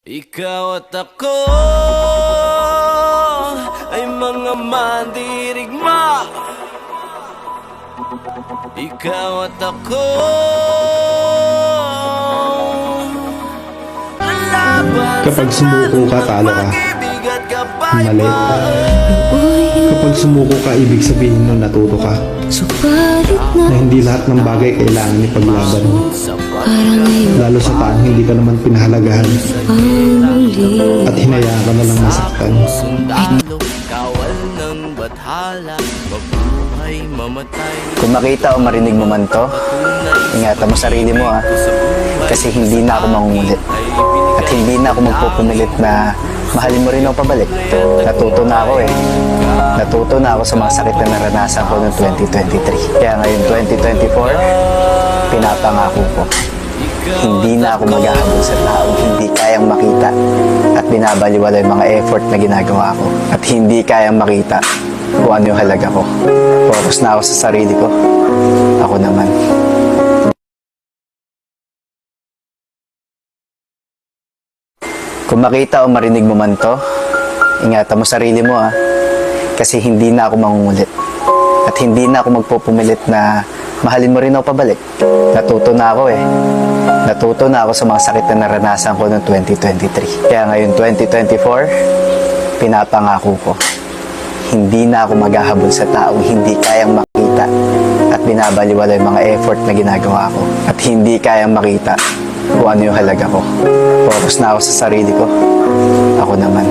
Ikaw at ako ay mga mandirigma. Ikaw at ako lalaban. Kapag sumuko ka, talo ka. Pag-ibig at Mali. Kapag sumuko ka, ibig sabihin nun natuto ka. Na hindi lahat ng bagay kailangan ipaglaban mo. Lalo sa taong hindi ka naman pinahalagahan. At hinayaan ka na lang masaktan. sundalo, kawal ng bathala, mabuhay, mamatay. Kung makita o marinig mo man to, ingatan mo sarili mo ha. Kasi hindi na ako mangungulit. At hindi na ako magpupumilit na mahalin mo rin ako pabalik. Natuto na ako eh. Natuto na ako sa mga sakit na naranasan ko noong 2023. Kaya ngayon 2024, pinapangako ko. Hindi na ako maghahabol sa taong hindi kayang makita at binabaliwala yung mga effort na ginagawa ko. At hindi kayang makita kung ano yung halaga ko. Focus na ako sa sarili ko. Ako naman. Kung makita o marinig mo man to, ingatan mo sarili mo ha. Kasi hindi na ako mangungulit. At hindi na ako magpupumilit na mahalin mo rin ako pabalik. Natuto na ako eh. Natuto na ako sa mga sakit na naranasan ko noong 2023. Kaya ngayon 2024, pinapangako ko. Hindi na ako maghahabol sa taong hindi kayang makita at binabaliwala yung mga effort na ginagawa ko. At hindi kayang makita kung ano yung halaga ko. Focus na ako sa sarili ko. Ako naman.